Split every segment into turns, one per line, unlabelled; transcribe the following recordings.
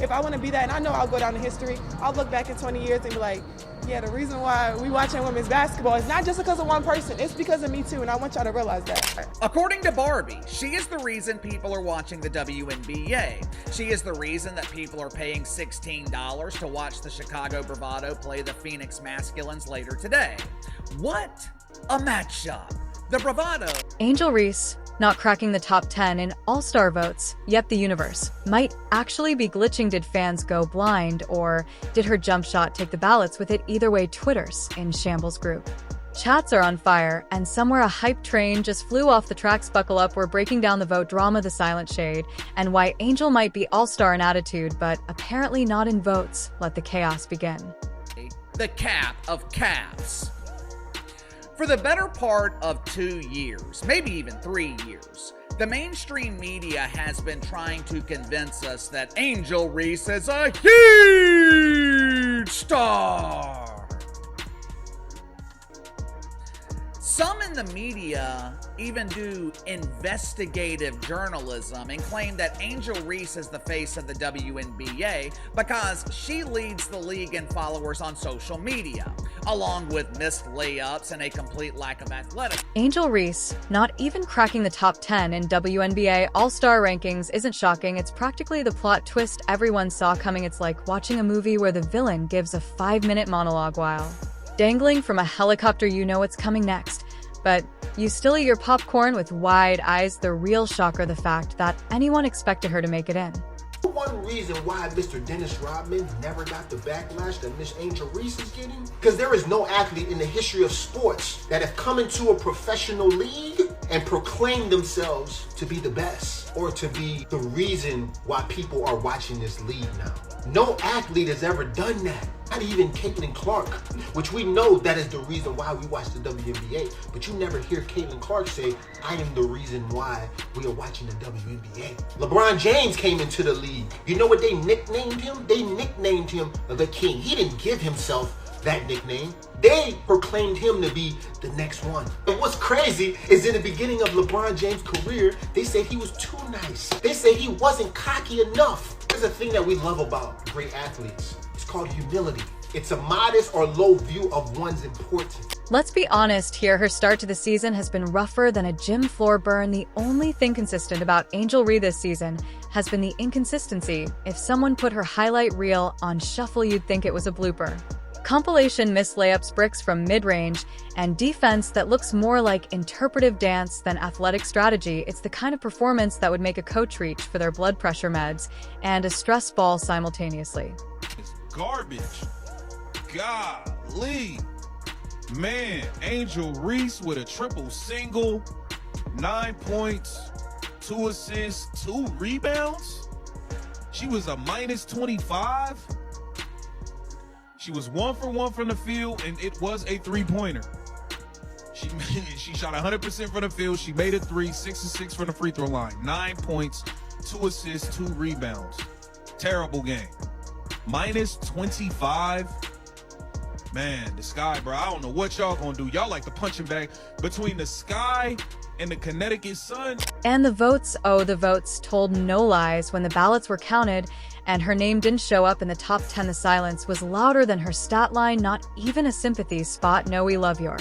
if I want to be that, and I know I'll go down in history, I'll look back in 20 years and be like, yeah, the reason why we watching women's basketball is not just because of one person, it's because of me too, and I want y'all to realize that.
According to Barbie, she is the reason people are watching the WNBA. She is the reason that people are paying $16 to watch the Chicago Bravado play the Phoenix Masculines later today. What a matchup! The Bravado.
Angel Reese not cracking the top 10 in All-Star votes, yet the universe might actually be glitching. Did fans go blind, or did her jump shot take the ballots with it? Either way, Twitter's in shambles group. Chats are on fire, and somewhere a hype train just flew off the tracks. Buckle up, we're breaking down the vote drama, the silent shade, and why Angel might be all-star in attitude, but apparently not in votes. Let the chaos begin.
The cap of caps. For the better part of 2 years, maybe even 3 years, the mainstream media has been trying to convince us that Angel Reese is a huge star. Some in the media even do investigative journalism and claim that Angel Reese is the face of the WNBA because she leads the league in followers on social media, along with missed layups and a complete lack of athleticism.
Angel Reese not even cracking the top 10 in WNBA All-Star rankings isn't shocking. It's practically the plot twist everyone saw coming. It's like watching a movie where the villain gives a 5-minute monologue while dangling from a helicopter. You know what's coming next, but you still eat your popcorn with wide eyes. The real shocker, the fact that anyone expected her to make it in.
One reason why Mr. Dennis Rodman never got the backlash that Miss Angel Reese is getting, because there is no athlete in the history of sports that have come into a professional league and proclaimed themselves to be the best or to be the reason why people are watching this league now. No athlete has ever done that. Not even Caitlin Clark, which we know that is the reason why we watch the WNBA, but you never hear Caitlin Clark say, I am the reason why we are watching the WNBA. LeBron James came into the league. You know what they nicknamed him? They nicknamed him the King. He didn't give himself that nickname. They proclaimed him to be the next one. And what's crazy is in the beginning of LeBron James' career, they said he was too nice. They said he wasn't cocky enough. There's a thing that we love about great athletes. It's called humility. It's a modest or low view of one's importance.
Let's be honest here, her start to the season has been rougher than a gym floor burn. The only thing consistent about Angel Reese this season has been the inconsistency. If someone put her highlight reel on shuffle, you'd think it was a blooper. Compilation missed layups, bricks from mid-range, and defense that looks more like interpretive dance than athletic strategy. It's the kind of performance that would make a coach reach for their blood pressure meds and a stress ball simultaneously.
It's garbage. Golly. Man, Angel Reese with a triple single, 9 points, 2 assists, 2 rebounds. She was a minus 25. She was 1 for 1 from the field, and it was a 3-pointer. She shot 100% from the field. She made a 3, 6 of 6 from the free throw line. 9 points, 2 assists, 2 rebounds. Terrible game. Minus 25. Man, the Sky, bro, I don't know what y'all gonna do. Y'all like the punching bag between the Sky and the Connecticut Sun.
And the votes, oh, the votes told no lies. When the ballots were counted and her name didn't show up in the top 10, the silence was louder than her stat line. Not even a sympathy spot. No, we love your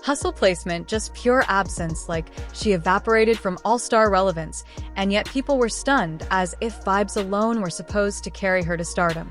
hustle placement, just pure absence, like she evaporated from all-star relevance. And yet people were stunned, as if vibes alone were supposed to carry her to stardom.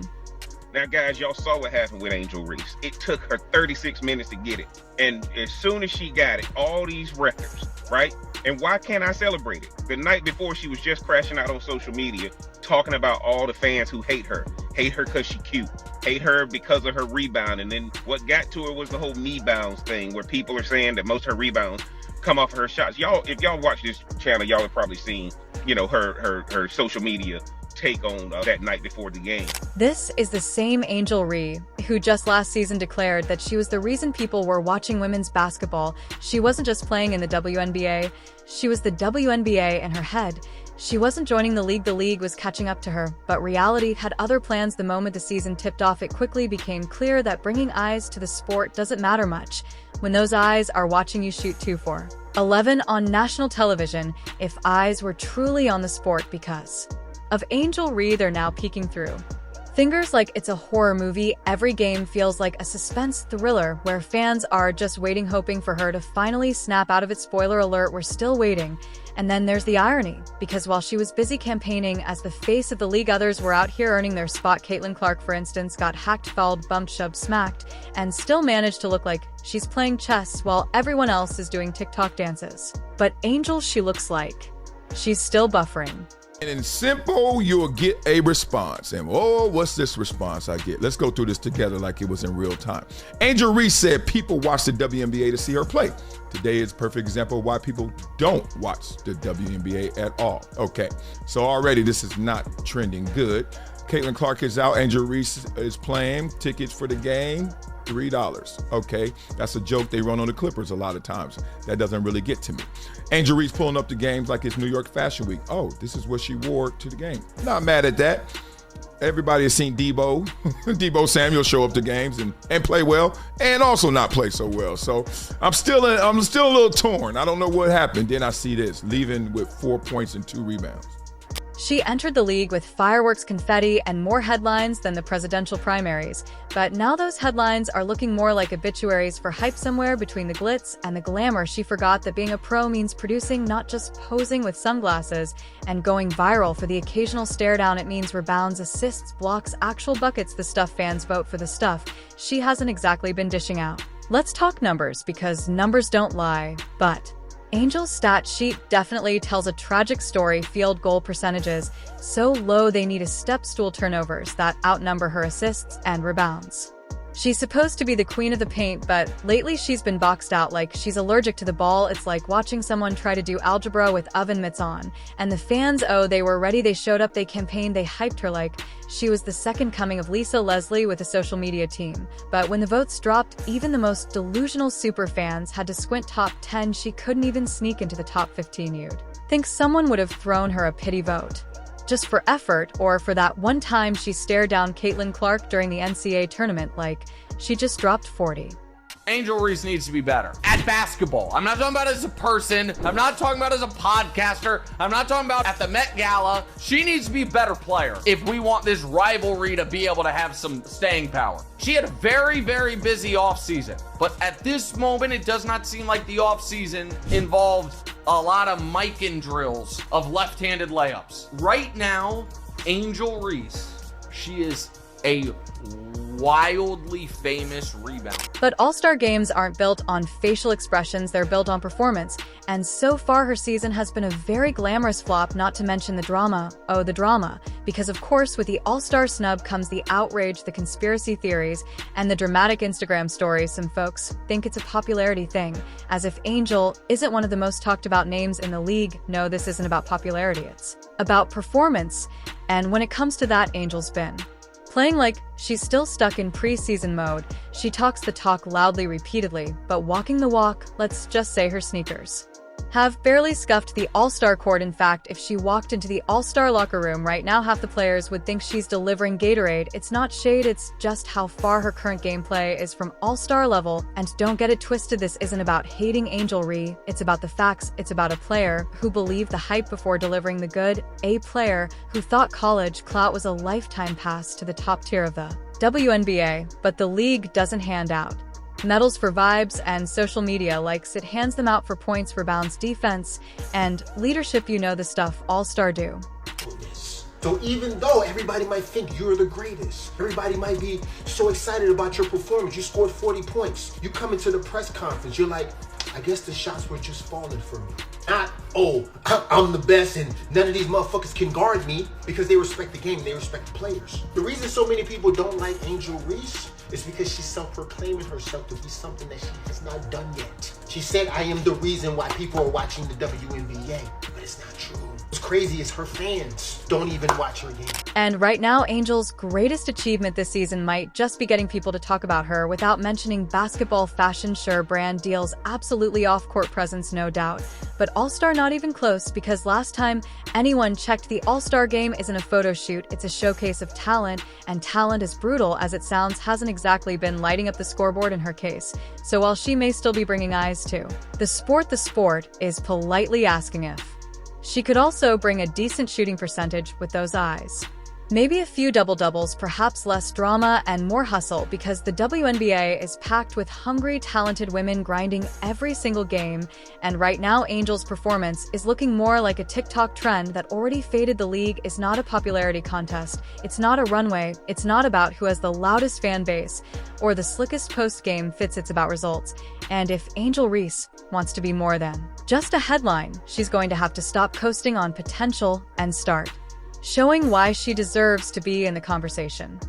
Now, guys, y'all saw what happened with Angel Reese. It took her 36 minutes to get it. And as soon as she got it, all these records, right? And why can't I celebrate it? The night before, she was just crashing out on social media, talking about all the fans who hate her because she cute, hate her because of her rebound. And then what got to her was the whole knee bounds thing, where people are saying that most of her rebounds come off of her shots. Y'all, if y'all watch this channel, y'all have probably seen, you know, her social media take on that night before the game.
This is the same Angel Reese who just last season declared that she was the reason people were watching women's basketball. She wasn't just playing in the WNBA, she was the WNBA in her head. She wasn't joining the league was catching up to her, but reality had other plans. The moment the season tipped off, it quickly became clear that bringing eyes to the sport doesn't matter much when those eyes are watching you shoot 2 for 11 on national television if eyes were truly on the sport, because Of Angel Reese they're now peeking through. Fingers like it's a horror movie, every game feels like a suspense thriller where fans are just waiting hoping for her to finally snap out of it. Spoiler alert, we're still waiting. And then there's the irony, because while she was busy campaigning as the face of the league, others were out here earning their spot. Caitlin Clark, for instance, got hacked, fouled, bumped, shoved, smacked, and still managed to look like she's playing chess while everyone else is doing TikTok dances. But Angel, she looks like she's still buffering.
And in simple, you'll get a response. And oh, what's this response I get? Let's go through this together like it was in real time. Angel Reese said people watch the WNBA to see her play. Today is a perfect example of why people don't watch the WNBA at all. Okay, so already this is not trending good. Caitlin Clark is out. Angel Reese is playing. Tickets for the game, $3. Okay, that's a joke they run on the Clippers a lot of times. That doesn't really get to me. Angel Reese pulling up the games like it's New York Fashion Week. Oh, this is what she wore to the game. Not mad at that. Everybody has seen Debo Samuel show up to games and play well, and also not play so well. So I'm still a little torn. I don't know what happened. Then I see this, leaving with 4 points and 2 rebounds.
She entered the league with fireworks, confetti, and more headlines than the presidential primaries. But now those headlines are looking more like obituaries for hype somewhere between the glitz and the glamour. She forgot that being a pro means producing, not just posing with sunglasses and going viral for the occasional stare down. It means rebounds, assists, blocks, actual buckets, the stuff fans vote for, the stuff she hasn't exactly been dishing out. Let's talk numbers, because numbers don't lie, but Angel's stat sheet definitely tells a tragic story. Field goal percentages so low they need a step stool turnovers that outnumber her assists and rebounds. She's supposed to be the queen of the paint, but lately she's been boxed out like she's allergic to the ball. It's like watching someone try to do algebra with oven mitts on. And the fans, oh, they were ready, they showed up, they campaigned, they hyped her like she was the second coming of Lisa Leslie with a social media team. But when the votes dropped, even the most delusional super fans had to squint. Top 10, she couldn't even sneak into the top 15. You'd think someone would have thrown her a pity vote, just for effort, or for that one time she stared down Caitlin Clark during the NCAA tournament like she just dropped 40.
Angel Reese needs to be better at basketball. I'm not talking about as a person. I'm not talking about as a podcaster. I'm not talking about at the Met Gala. She needs to be a better player if we want this rivalry to be able to have some staying power. She had a very, very busy offseason, but at this moment, it does not seem like the offseason involved a lot of mic-in drills of left-handed layups. Right now, Angel Reese, she is a wildly famous rebound.
But All-Star games aren't built on facial expressions, they're built on performance. And so far her season has been a very glamorous flop, not to mention the drama. Oh, the drama. Because of course with the All-Star snub comes the outrage, the conspiracy theories, and the dramatic Instagram stories. Some folks think it's a popularity thing, as if Angel isn't one of the most talked about names in the league. No, this isn't about popularity, it's about performance. And when it comes to that, Angel's been playing like she's still stuck in preseason mode. She talks the talk loudly, repeatedly, but walking the walk, let's just say her sneakers have barely scuffed the All-Star court. In fact, if she walked into the All-Star locker room right now, half the players would think she's delivering Gatorade. It's not shade, it's just how far her current gameplay is from All-Star level. And don't get it twisted, this isn't about hating Angel Reese, it's about the facts. It's about a player who believed the hype before delivering the good, a player who thought college clout was a lifetime pass to the top tier of the WNBA, but the league doesn't hand out medals for vibes and social media likes. It hands them out for points, rebounds, defense, and leadership. You know the stuff All-Star do.
So even though everybody might think you're the greatest, everybody might be so excited about your performance, you scored 40 points, you come into the press conference, you're like, I guess the shots were just falling for me. Not, oh, I'm the best and none of these motherfuckers can guard me, because they respect the game, they respect the players. The reason so many people don't like Angel Reese is because she's self-proclaiming herself to be something that she has not done yet. She said, I am the reason why people are watching the WNBA, but it's not true. What's crazy is her fans don't even watch her game.
And right now, Angel's greatest achievement this season might just be getting people to talk about her without mentioning basketball fashion. Sure, brand deals, absolutely off-court presence, no doubt. But All-Star not even close, because last time anyone checked, the All-Star game isn't a photo shoot, it's a showcase of talent, and talent, as brutal as it sounds, hasn't exactly been lighting up the scoreboard in her case. So while she may still be bringing eyes to the sport is politely asking if She could also bring a decent shooting percentage with those eyes. Maybe a few double-doubles, perhaps less drama and more hustle, because the WNBA is packed with hungry, talented women grinding every single game, and right now Angel's performance is looking more like a TikTok trend that already faded. The league is not a popularity contest, it's not a runway, it's not about who has the loudest fan base or the slickest post-game fits, it's about results. And if Angel Reese wants to be more than just a headline, she's going to have to stop coasting on potential and start showing why she deserves to be in the conversation.